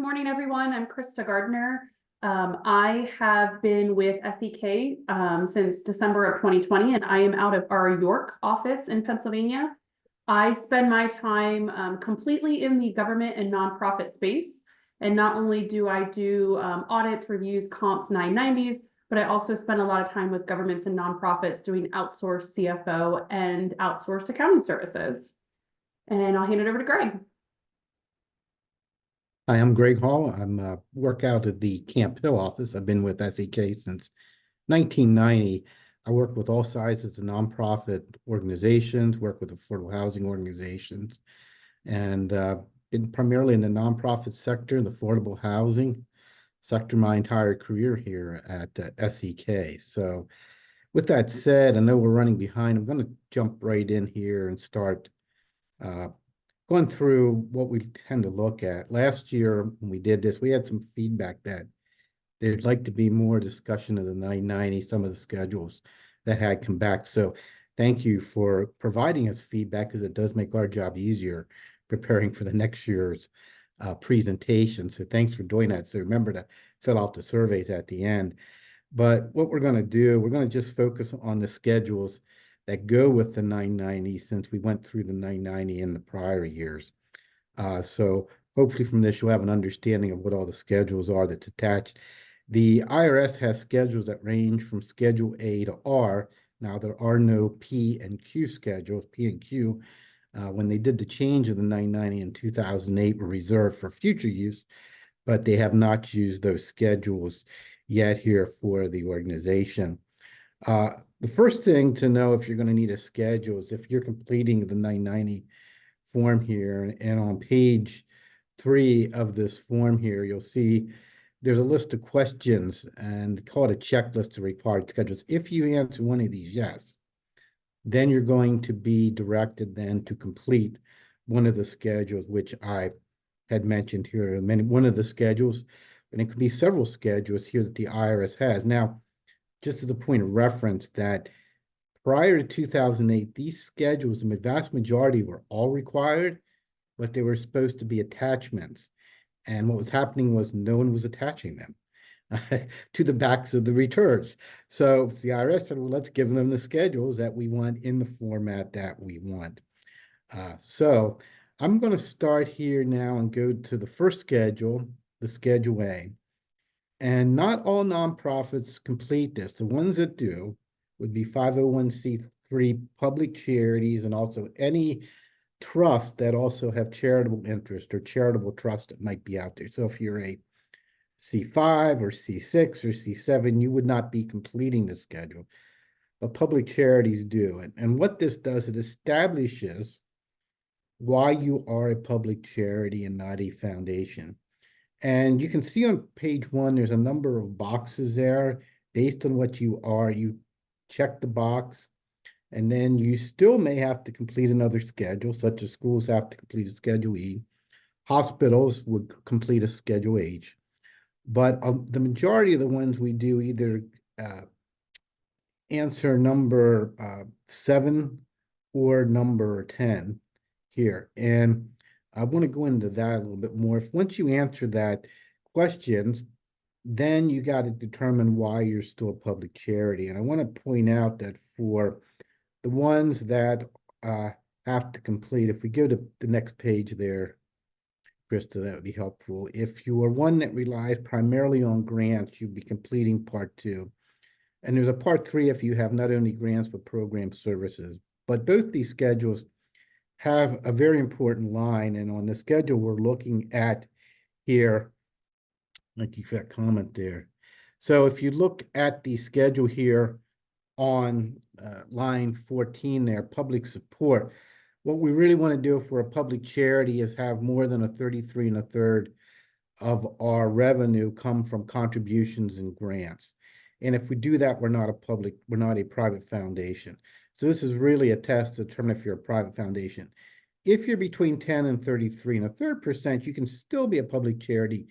morning, everyone. I'm Krista Gardner. I have been with SEK since December of 2020, and I am out of our York office in Pennsylvania. I spend my time completely in the government and nonprofit space. And not only do I do audits, reviews, comps, 990's, but I also spend a lot of time with governments and nonprofits doing outsourced CFO and outsourced accounting services. And I'll hand it over to Greg. Hi, I'm Greg Hall. I'm work out at the Camp Hill office. I've been with SEK since 1990. I work with all sizes of nonprofit organizations, work with affordable housing organizations, and been primarily in the nonprofit sector, the affordable housing sector, my entire career here at SEK. So with that said, I know we're running behind. I'm going to jump right in here and start going through what we tend to look at. Last year, when we did this, we had some feedback that there'd like to be more discussion of the 990, some of the schedules that had come back. So thank you for providing us feedback, because it does make our job easier preparing for the next year's presentation. So thanks for doing that. So remember to fill out the surveys at the end. But what we're going to do, we're going to just focus on the schedules that go with the 990, since we went through the 990 in the prior years. So hopefully from this, you'll have an understanding of what all the schedules are that's attached. The IRS has schedules that range from Schedule A to R. Now, there are no P and Q schedules. P and Q, when they did the change of the 990 in 2008, were reserved for future use, but they have not used those schedules yet here for the organization. The first thing to know if you're going to need a schedule is if you're completing the 990 form here, and on page 3 of this form here, you'll see there's a list of questions and call it a checklist of required schedules. If you answer one of these yes, then you're going to be directed then to complete one of the schedules, which I had mentioned here. One of the schedules, and it could be several schedules here that the IRS has. Now, just as a point of reference, that prior to 2008, these schedules, the vast majority, were all required, but they were supposed to be attachments. And what was happening was no one was attaching them to the backs of the returns. So the IRS said, well, let's give them the schedules that we want in the format that we want. So I'm going to start here now and go to the first schedule, the Schedule A. And not all nonprofits complete this. The ones that do would be 501c3 public charities, and also any trusts that also have charitable interest or charitable trust that might be out there. So if you're a C5 or C6 or C7, you would not be completing the schedule, but public charities do. And what this does, it establishes why you are a public charity and not a foundation. And you can see on page 1, there's a number of boxes there. Based on what you are, you check the box, and then you still may have to complete another schedule, such as schools have to complete a Schedule E. Hospitals would complete a Schedule H. But the majority of the ones we do either answer number 7 or number 10 here. And I want to go into that a little bit more. Once you answer that questions, then you got to determine why you're still a public charity. And I want to point out that for the ones that have to complete, if we go to the next page there, Krista, that would be helpful. If you are one that relies primarily on grants, you'd be completing Part 2. And there's a Part 3 if you have not only grants but program services. But both these schedules have a very important line, and on the schedule we're looking at here, thank you for that comment there. So if you look at the schedule here on line 14 there, public support, what we really want to do for a public charity is have more than 33 1/3 of our revenue come from contributions and grants. And if we do that, we're not a private foundation. So this is really a test to determine if you're a private foundation. If you're between 10 and 33 1/3%, you can still be a public charity.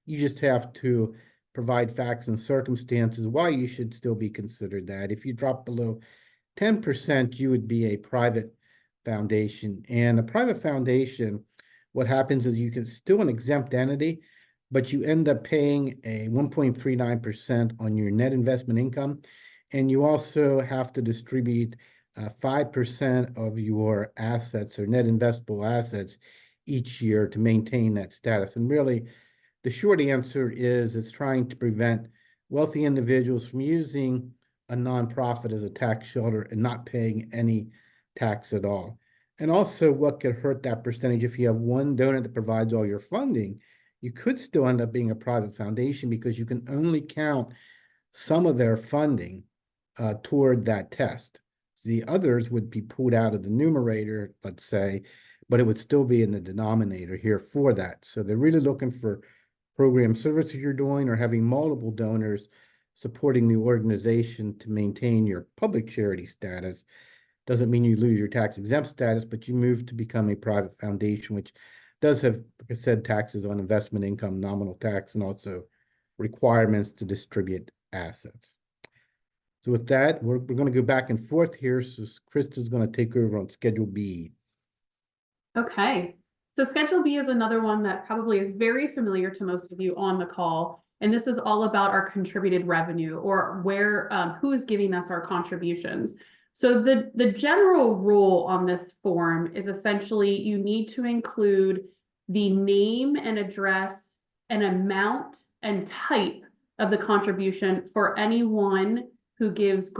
You just have to provide facts and circumstances why you should still be considered that. If you drop below 10%, you would be a private foundation. And a private foundation, what happens is you can still an exempt entity, but you end up paying a 1.39% on your net investment income. And you also have to distribute 5% of your assets or net investable assets each year to maintain that status. And really, the short answer is it's trying to prevent wealthy individuals from using a nonprofit as a tax shelter and not paying any tax at all. And also, what could hurt that percentage if you have one donor that provides all your funding, you could still end up being a private foundation because you can only count some of their funding toward that test. The others would be pulled out of the numerator, let's say, but it would still be in the denominator here for that. So they're really looking for program services you're doing or having multiple donors supporting the organization to maintain your public charity status. Doesn't mean you lose your tax exempt status, but you move to become a private foundation, which does have, like I said, taxes on investment income, nominal tax, and also requirements to distribute assets. So with that, we're going to go back and forth here. So Krista's going to take over on Schedule B. Okay, so Schedule B is another one that probably is very familiar to most of you on the call. And this is all about our contributed revenue, or where who is giving us our contributions. So the general rule on this form is essentially you need to include the name and address and amount and type of the contribution for anyone who gives at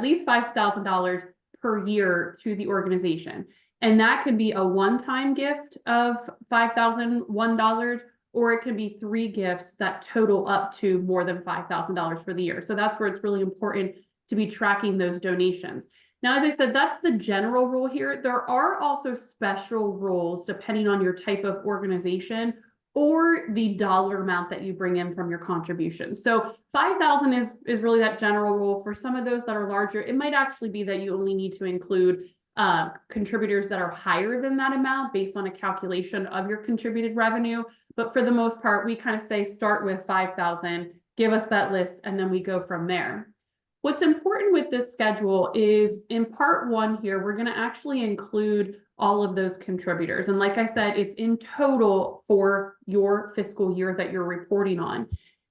least $5,000 per year to the organization. And that could be a one-time gift of $5,001, or it can be 3 gifts that total up to more than $5,000 for the year. So that's where it's really important to be tracking those donations. Now, as I said, that's the general rule here. There are also special rules depending on your type of organization or the dollar amount that you bring in from your contribution. So 5,000 is really that general rule. For some of those that are larger, it might actually be that you only need to include contributors that are higher than that amount based on a calculation of your contributed revenue. But for the most part, we kind of say start with 5,000, give us that list, and then we go from there. What's important with this schedule is in part 1 here, we're going to actually include all of those contributors. And like I said, it's in total for your fiscal year that you're reporting on.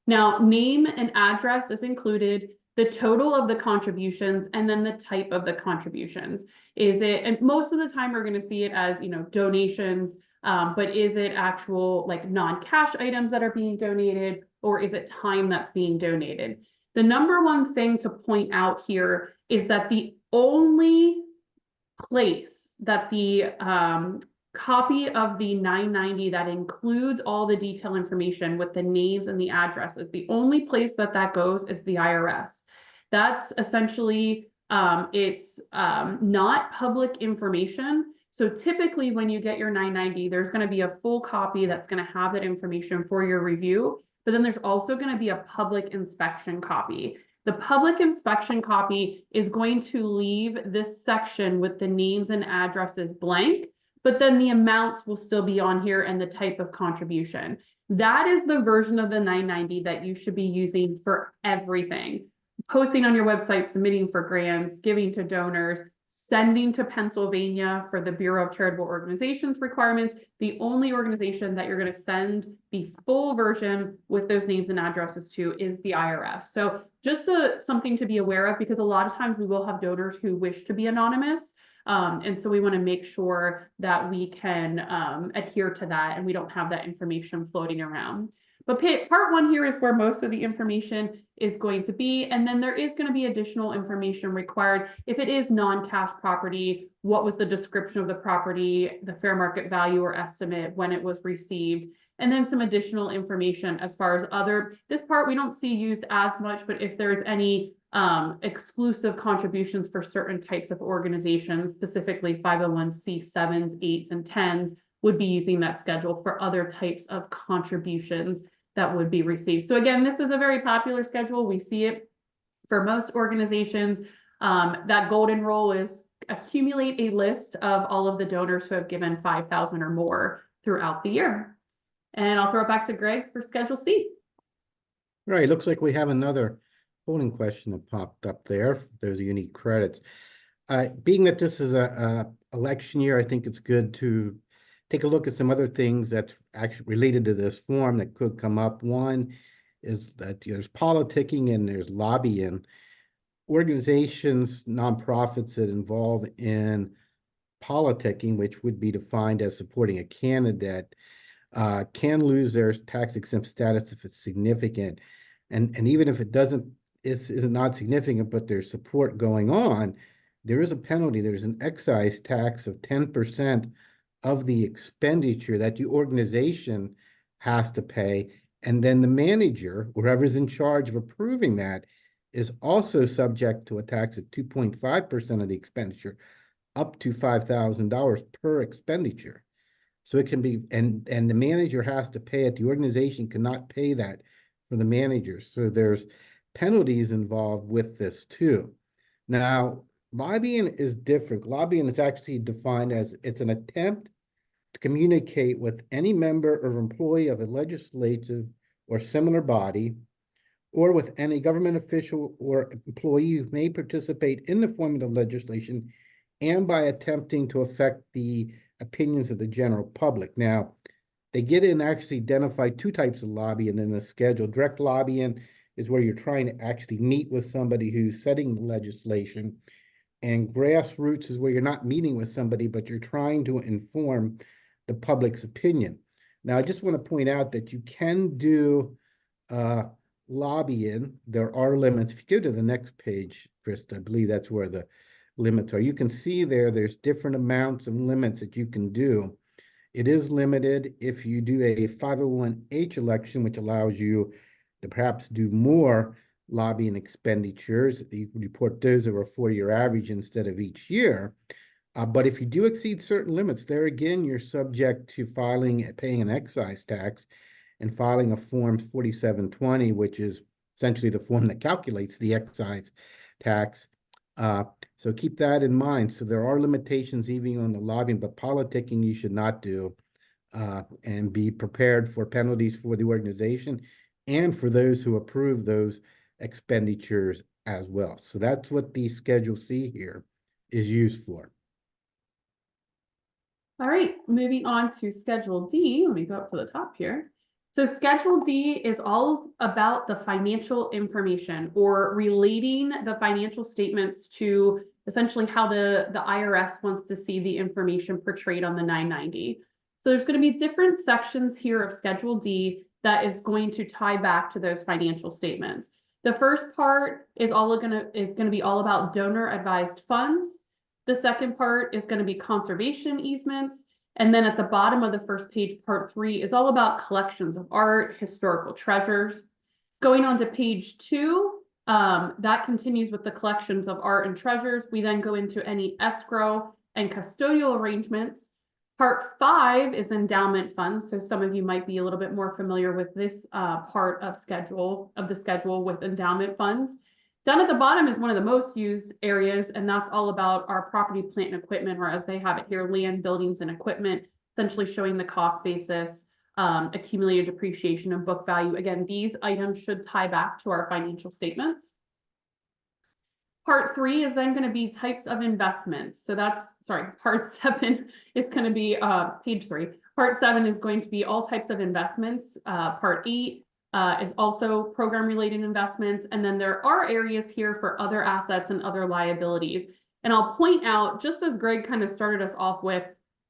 Now, name and address is included, the total of the contributions, and then the type of the contributions. Is it, and most of the time we're going to see it as, donations, but is it actual like non-cash items that are being donated, or is it time that's being donated? The number one thing to point out here is that the only place that the copy of the 990 that includes all the detailed information with the names and the addresses, the only place that goes is the IRS. That's essentially, it's not public information. So typically when you get your 990, there's going to be a full copy that's going to have that information for your review, but then there's also going to be a public inspection copy. The public inspection copy is going to leave this section with the names and addresses blank, but then the amounts will still be on here and the type of contribution. That is the version of the 990 that you should be using for everything. Posting on your website, submitting for grants, giving to donors, sending to Pennsylvania for the Bureau of Charitable Organizations requirements. The only organization that you're going to send the full version with those names and addresses to is the IRS. So just something to be aware of, because a lot of times we will have donors who wish to be anonymous. And so we want to make sure that we can adhere to that and we don't have that information floating around. But part 1 here is where most of the information is going to be. And then there is going to be additional information required. If it is non-cash property, what was the description of the property, the fair market value or estimate, when it was received, and then some additional information as far as this part we don't see used as much, but if there's any exclusive contributions for certain types of organizations, specifically 501c7s, 8s, and 10s, would be using that schedule for other types of contributions that would be received. So again, this is a very popular schedule. We see it for most organizations. That golden rule is accumulate a list of all of the donors who have given 5,000 or more throughout the year. And I'll throw it back to Greg for Schedule C. Right, looks like we have another polling question that popped up there. There's unique credits. Being that this is a election year, I think it's good to take a look at some other things that's actually related to this form that could come up. One is that there's politicking and there's lobbying. Organizations, nonprofits that involve in politicking, which would be defined as supporting a candidate, can lose their tax-exempt status if it's significant. And even if it is not significant, but there's support going on, there is a penalty. There's an excise tax of 10% of the expenditure that the organization has to pay. And then the manager, whoever's in charge of approving that, is also subject to a tax of 2.5% of the expenditure, up to $5,000 per expenditure. So it can be, and the manager has to pay it. The organization cannot pay that for the manager. So there's penalties involved with this too. Now, lobbying is different. Lobbying is actually defined as it's an attempt to communicate with any member or employee of a legislative or similar body, or with any government official or employee who may participate in the forming of legislation, and by attempting to affect the opinions of the general public. Now, they get in actually identify two types of lobbying in the schedule. Direct lobbying is where you're trying to actually meet with somebody who's setting the legislation. And grassroots is where you're not meeting with somebody, but you're trying to inform the public's opinion. Now, I just want to point out that you can do lobbying. There are limits. If you go to the next page, Krista, I believe that's where the limits are. You can see there's different amounts and limits that you can do. It is limited if you do a 501h election, which allows you to perhaps do more lobbying expenditures. You can report those over a 4-year average instead of each year. But if you do exceed certain limits, there again, you're subject to paying an excise tax and filing a Form 4720, which is essentially the form that calculates the excise tax. So keep that in mind. So there are limitations even on the lobbying, but politicking you should not do, and be prepared for penalties for the organization and for those who approve those expenditures as well. So that's what the Schedule C here is used for. All right, moving on to Schedule D. Let me go up to the top here. So Schedule D is all about the financial information, or relating the financial statements to essentially how the IRS wants to see the information portrayed on the 990. So there's going to be different sections here of Schedule D that is going to tie back to those financial statements. The first part is going to be all about donor advised funds. The second part is going to be conservation easements. And then at the bottom of the first page, part 3 is all about collections of art, historical treasures. Going on to page 2, that continues with the collections of art and treasures. We then go into any escrow and custodial arrangements. Part 5 is endowment funds. So some of you might be a little bit more familiar with this part of the schedule with endowment funds. Down at the bottom is one of the most used areas, and that's all about our property, plant, and equipment, or as they have it here, land, buildings, and equipment, essentially showing the cost basis, accumulated depreciation, and book value. Again, these items should tie back to our financial statements. Part 3 is then going to be types of investments. So part 7 is going to be page 3. Part 7 is going to be all types of investments. Part 8 is also program-related investments. And then there are areas here for other assets and other liabilities. And I'll point out, just as Greg kind of started us off with,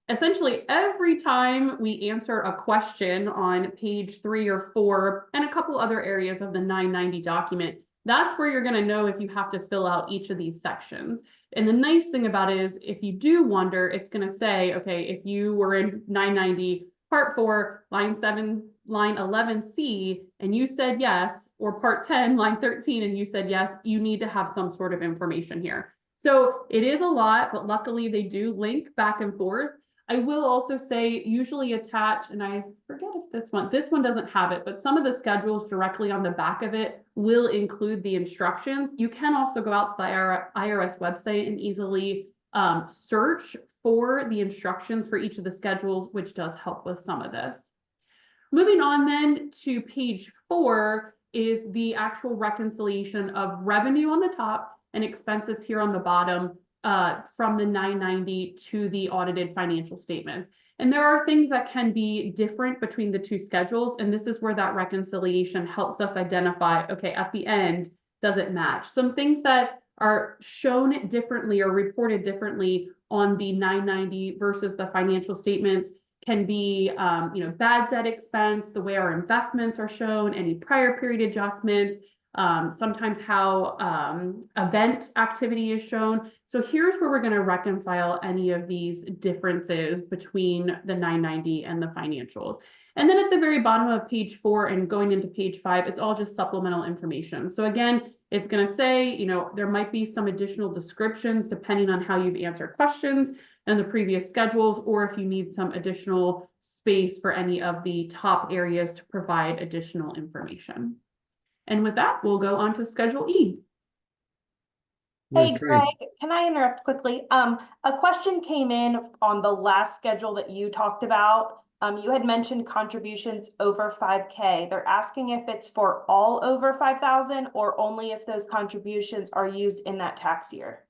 essentially every time we answer a question on page 3 or 4 and a couple other areas of the 990 document, that's where you're going to know if you have to fill out each of these sections. And the nice thing about it is, if you do wonder, it's going to say, okay, if you were in 990 part 4, line 7, line 11C, and you said yes, or part 10, line 13, and you said yes, you need to have some sort of information here. So it is a lot, but luckily they do link back and forth. I will also say, usually attached, and I forget if this one doesn't have it, but some of the schedules directly on the back of it will include the instructions. You can also go out to the IRS website and easily search for the instructions for each of the schedules, which does help with some of this. Moving on then to page 4 is the actual reconciliation of revenue on the top and expenses here on the bottom, from the 990 to the audited financial statements. And there are things that can be different between the two schedules. And this is where that reconciliation helps us identify, okay, at the end, does it match? Some things that are shown differently or reported differently on the 990 versus the financial statements can be, bad debt expense, the way our investments are shown, any prior period adjustments, sometimes how event activity is shown. So here's where we're going to reconcile any of these differences between the 990 and the financials. And then at the very bottom of page 4 and going into page 5, it's all just supplemental information. So again, it's going to say, there might be some additional descriptions depending on how you've answered questions and the previous schedules, or if you need some additional space for any of the top areas to provide additional information. And with that, we'll go on to Schedule E. Hey, Greg, can I interrupt quickly? A question came in on the last schedule that you talked about. You had mentioned contributions over 5K. They're asking if it's for all over 5,000 or only if those contributions are used in that tax year.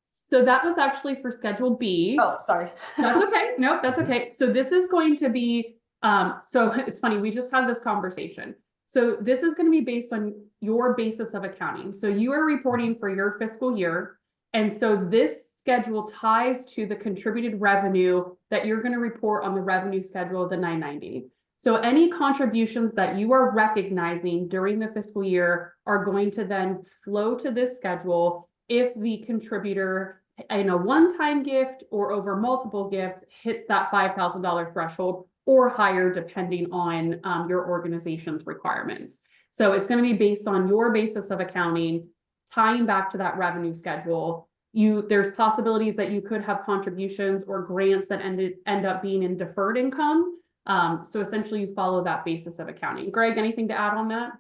So that was actually for Schedule B. Oh, sorry. That's okay. Nope, that's okay. So this is going to be, so it's funny, we just had this conversation. So this is going to be based on your basis of accounting. So you are reporting for your fiscal year. And so this schedule ties to the contributed revenue that you're going to report on the revenue schedule of the 990. So any contributions that you are recognizing during the fiscal year are going to then flow to this schedule if the contributor in a one-time gift or over multiple gifts hits that $5,000 threshold or higher, depending on your organization's requirements. So it's going to be based on your basis of accounting, tying back to that revenue schedule. There's possibilities that you could have contributions or grants that end up being in deferred income. So essentially you follow that basis of accounting. Greg, anything to add on that?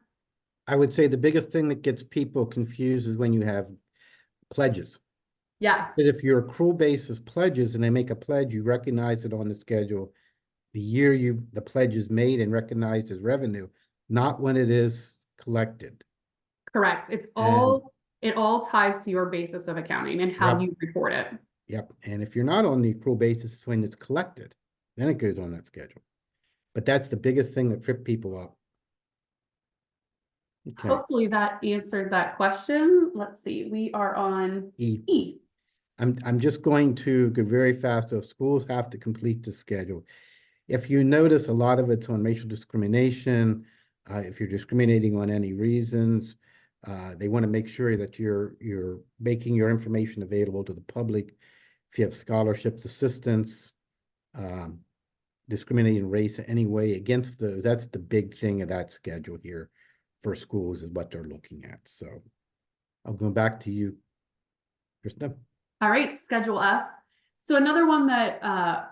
I would say the biggest thing that gets people confused is when you have pledges. Yes. Because if your accrual basis pledges and they make a pledge, you recognize it on the schedule the year the pledge is made and recognized as revenue, not when it is collected. Correct. It all ties to your basis of accounting and how you report it. Yep. And if you're not on the accrual basis when it's collected, then it goes on that schedule. But that's the biggest thing that tripped people up. Okay. Hopefully that answered that question. Let's see. We are on E. I'm just going to go very fast. So schools have to complete the schedule. If you notice, a lot of it's on racial discrimination. If you're discriminating on any reasons, they want to make sure that you're making your information available to the public. If you have scholarships, assistance, discriminating race in any way against those, that's the big thing of that schedule here for schools is what they're looking at. So I'll go back to you, Krista. All right, Schedule F. So another one that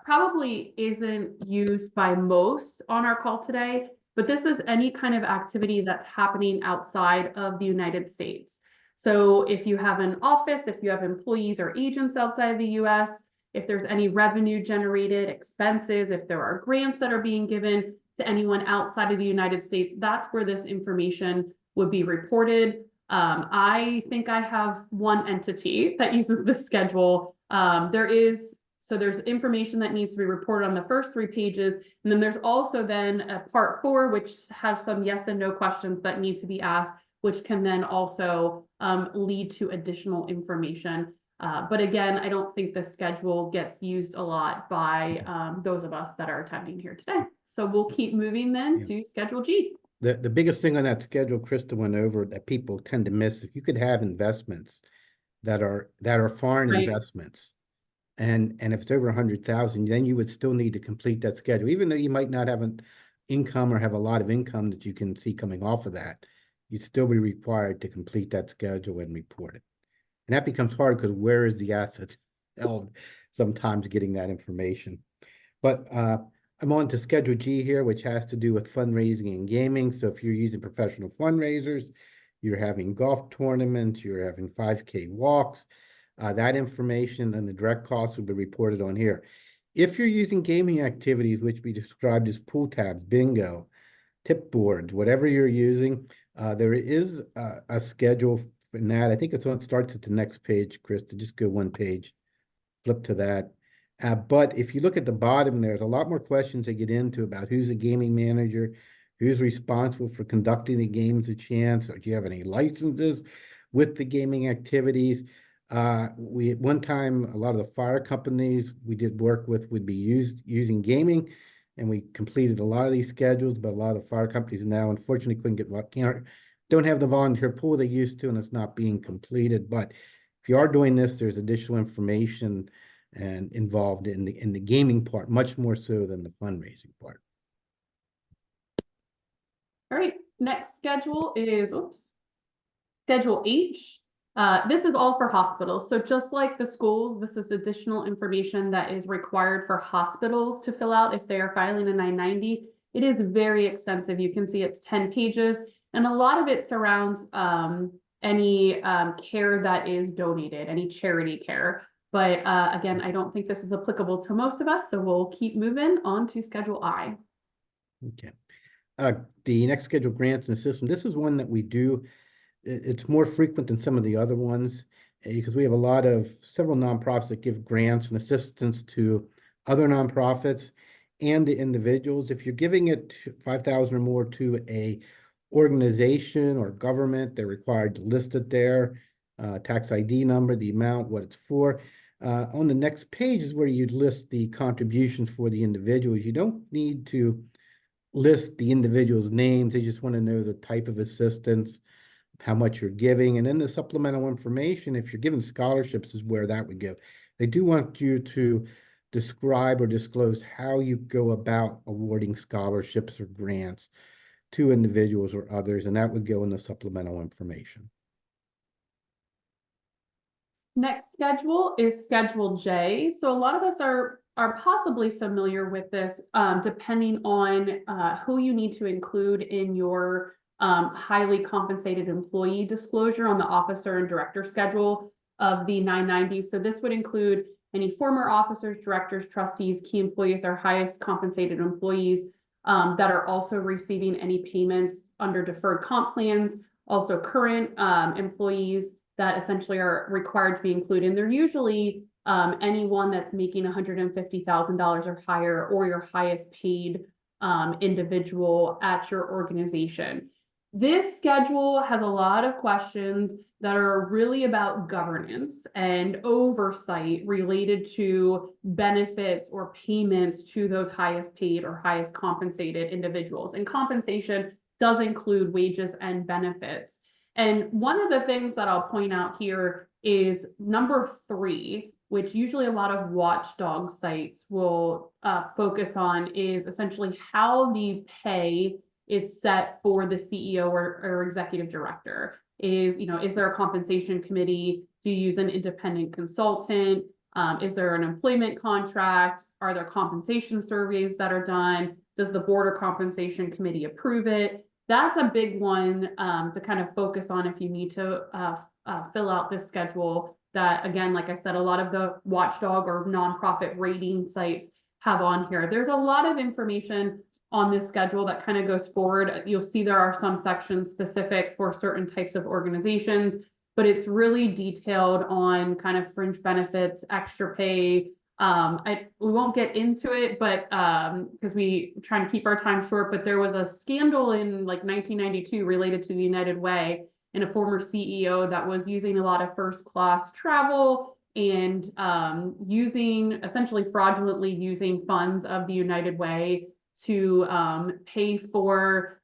probably isn't used by most on our call today, but this is any kind of activity that's happening outside of the United States. So if you have an office, if you have employees or agents outside the US, if there's any revenue generated, expenses, if there are grants that are being given to anyone outside of the United States, that's where this information would be reported. I think I have one entity that uses the schedule. There's information that needs to be reported on the first 3 pages. And then there's also then a part 4, which has some yes and no questions that need to be asked, which can then also lead to additional information. But again, I don't think the schedule gets used a lot by those of us that are attending here today. So we'll keep moving then to Schedule G. The biggest thing on that schedule, Krista went over that people tend to miss, if you could have investments that are foreign investments, and if it's over 100,000, then you would still need to complete that schedule, even though you might not have an income or have a lot of income that you can see coming off of that, you'd still be required to complete that schedule and report it. And that becomes hard because where is the assets held? Sometimes getting that information. But I'm on to Schedule G here, which has to do with fundraising and gaming. So if you're using professional fundraisers, you're having golf tournaments, you're having 5K walks, that information and the direct costs will be reported on here. If you're using gaming activities, which we described as pool tabs, bingo, tip boards, whatever you're using, there is a schedule in that. I think starts at the next page, Krista. Just go one page, flip to that. But if you look at the bottom, there's a lot more questions they get into about who's the gaming manager, who's responsible for conducting the games a chance, or do you have any licenses with the gaming activities? We at one time, a lot of the fire companies we did work with would be using gaming, and we completed a lot of these schedules, but a lot of the fire companies now unfortunately don't have the volunteer pool they used to, and it's not being completed. But if you are doing this, there's additional information and involved in the gaming part, much more so than the fundraising part. All right, next schedule is, Schedule H. This is all for hospitals. So just like the schools, this is additional information that is required for hospitals to fill out if they are filing a 990. It is very extensive. You can see it's 10 pages, and a lot of it surrounds any care that is donated, any charity care. But again, I don't think this is applicable to most of us, so we'll keep moving on to Schedule I. Okay. The next schedule, grants and assistance. This is one that we do. It's more frequent than some of the other ones because we have several nonprofits that give grants and assistance to other nonprofits and the individuals. If you're giving it 5,000 or more to a organization or government, they're required to list it there, tax ID number, the amount, what it's for. On the next page is where you'd list the contributions for the individuals. You don't need to list the individual's names. They just want to know the type of assistance, how much you're giving. And then the supplemental information, if you're giving scholarships, is where that would go. They do want you to describe or disclose how you go about awarding scholarships or grants to individuals or others, and that would go in the supplemental information. Next schedule is Schedule J. So a lot of us are possibly familiar with this, depending on who you need to include in your highly compensated employee disclosure on the officer and director schedule of the 990. So this would include any former officers, directors, trustees, key employees, or highest compensated employees that are also receiving any payments under deferred comp plans, also current employees that essentially are required to be included. And they're usually anyone that's making $150,000 or higher, or your highest paid individual at your organization. This schedule has a lot of questions that are really about governance and oversight related to benefits or payments to those highest paid or highest compensated individuals. And compensation does include wages and benefits. And one of the things that I'll point out here is number 3, which usually a lot of watchdog sites will focus on, is essentially how the pay is set for the CEO or executive director. Is there a compensation committee? Do you use an independent consultant? Is there an employment contract? Are there compensation surveys that are done? Does the board or compensation committee approve it? That's a big one to kind of focus on if you need to fill out this schedule that, again, like I said, a lot of the watchdog or nonprofit rating sites have on here. There's a lot of information on this schedule that kind of goes forward. You'll see there are some sections specific for certain types of organizations, but it's really detailed on kind of fringe benefits, extra pay. We won't get into it, but because we try to keep our time short, but there was a scandal in like 1992 related to the United Way and a former CEO that was using a lot of first class travel and essentially fraudulently using funds of the United Way to pay for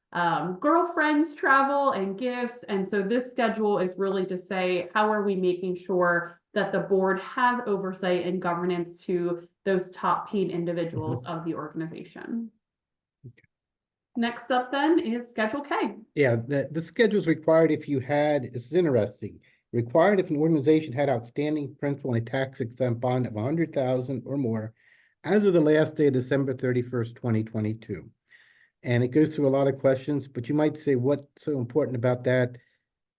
girlfriends' travel and gifts. And so this schedule is really to say, how are we making sure that the board has oversight and governance to those top paid individuals of the organization? Okay. Next up then is Schedule K. Yeah, the schedule is required if you had, this is interesting, required if an organization had outstanding principal on a tax-exempt bond of $100,000 or more as of the last day of December 31st, 2022. And it goes through a lot of questions, but you might say, what's so important about that?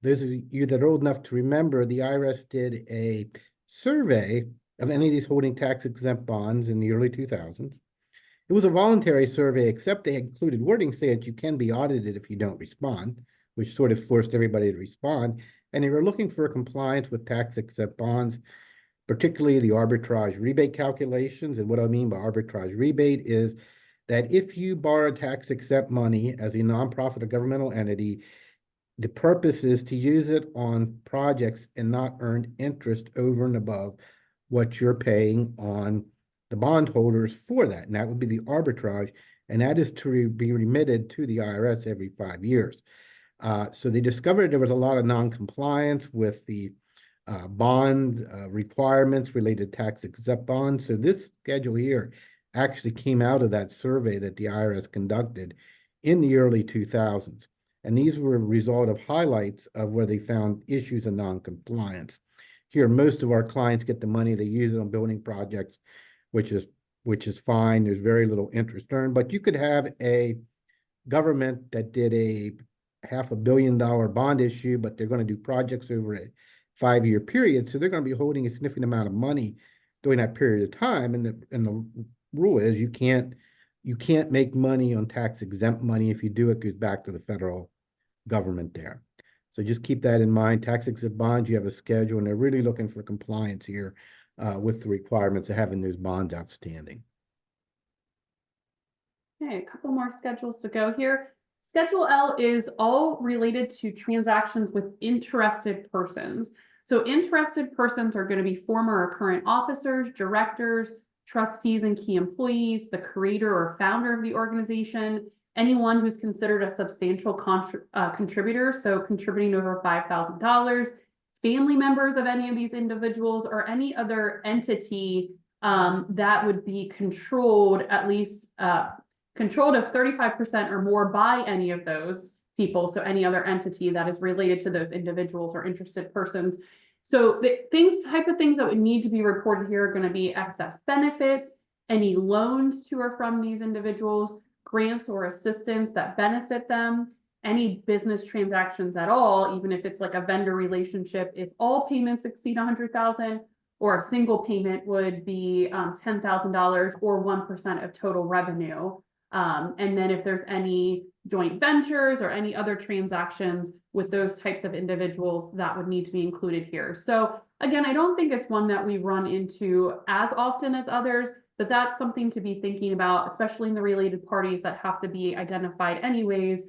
Those of you that are old enough to remember, the IRS did a survey of any of these holding tax-exempt bonds in the early 2000s. It was a voluntary survey, except they included wording saying that you can be audited if you don't respond, which sort of forced everybody to respond. And they were looking for compliance with tax-exempt bonds. particularly the arbitrage rebate calculations. And what I mean by arbitrage rebate is that if you borrow tax-exempt money as a nonprofit or governmental entity, the purpose is to use it on projects and not earn interest over and above what you're paying on the bondholders for that. And that would be the arbitrage, and that is to be remitted to the IRS every 5 years. So they discovered there was a lot of non-compliance with the bond requirements related to tax-exempt bonds. So this schedule here actually came out of that survey that the IRS conducted in the early 2000s. And these were a result of highlights of where they found issues of non-compliance. Here, most of our clients get the money, they use it on building projects, which is fine. There's very little interest earned, but you could have a government that did a $500 million bond issue, but they're going to do projects over a 5-year period. So they're going to be holding a significant amount of money during that period of time. And the rule is you can't make money on tax-exempt money. If you do, it goes back to the federal government there. So just keep that in mind. Tax-exempt bonds, you have a schedule, and they're really looking for compliance here with the requirements of having those bonds outstanding. Okay, a couple more schedules to go here. Schedule L is all related to transactions with interested persons. So interested persons are going to be former or current officers, directors, trustees, and key employees, the creator or founder of the organization, anyone who's considered a substantial contributor, so contributing over $5,000, family members of any of these individuals, or any other entity that would be controlled at least controlled of 35% or more by any of those people. So any other entity that is related to those individuals or interested persons. So the type of things that would need to be reported here are going to be excess benefits, any loans to or from these individuals, grants or assistance that benefit them, any business transactions at all, even if it's like a vendor relationship. If all payments exceed $100,000, or a single payment would be $10,000 or 1% of total revenue. And then if there's any joint ventures or any other transactions with those types of individuals, that would need to be included here. So again, I don't think it's one that we run into as often as others, but that's something to be thinking about, especially in the related parties that have to be identified anyways,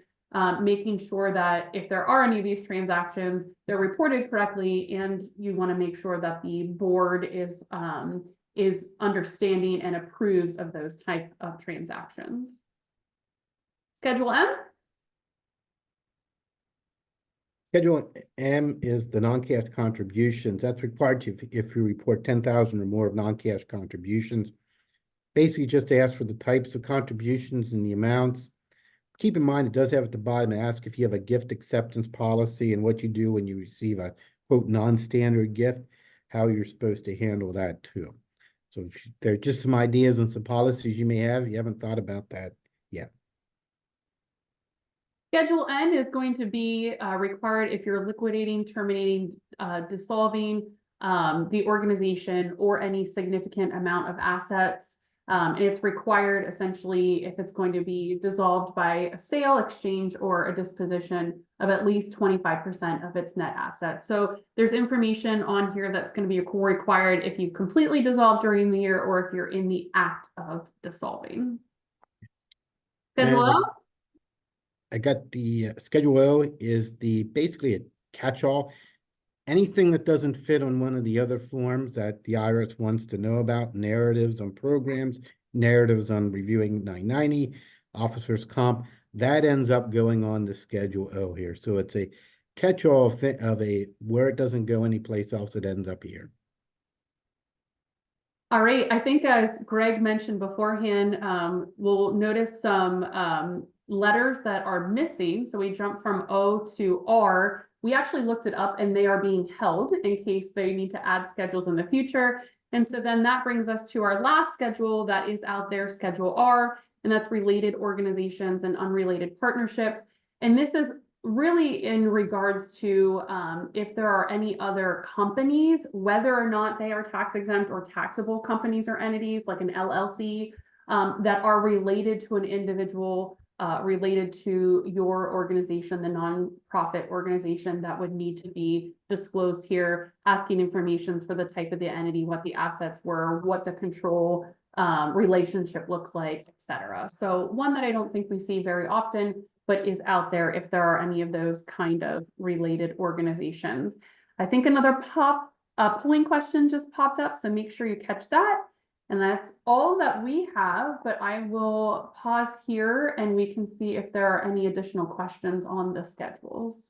making sure that if there are any of these transactions, they're reported correctly, and you want to make sure that the board is understanding and approves of those type of transactions. Schedule M. Schedule M is the non-cash contributions. That's required if you report 10,000 or more of non-cash contributions. Basically, just ask for the types of contributions and the amounts. Keep in mind, it does have at the bottom ask if you have a gift acceptance policy and what you do when you receive a quote non-standard gift, how you're supposed to handle that too. So there are just some ideas and some policies you may have. You haven't thought about that yet. Schedule N is going to be required if you're liquidating, terminating, dissolving the organization or any significant amount of assets. And it's required essentially if it's going to be dissolved by a sale, exchange, or a disposition of at least 25% of its net assets. So there's information on here that's going to be required if you've completely dissolved during the year or if you're in the act of dissolving. Schedule O. I got the Schedule O is basically a catch-all. Anything that doesn't fit on one of the other forms that the IRS wants to know about, narratives on programs, narratives on reviewing 990, officers comp, that ends up going on the Schedule O here. So it's a catch-all of where it doesn't go anyplace else, it ends up here. All right, I think as Greg mentioned beforehand, we'll notice some letters that are missing. So we jump from O to R. We actually looked it up and they are being held in case they need to add schedules in the future. And so then that brings us to our last schedule that is out there, Schedule R, and that's related organizations and unrelated partnerships. And this is really in regards to if there are any other companies, whether or not they are tax exempt or taxable companies or entities like an LLC that are related to an individual related to your organization, the nonprofit organization that would need to be disclosed here, asking information for the type of the entity, what the assets were, what the control relationship looks like, etc. So one that I don't think we see very often, but is out there if there are any of those kind of related organizations. I think another polling question just popped up, so make sure you catch that. And that's all that we have, but I will pause here and we can see if there are any additional questions on the schedules.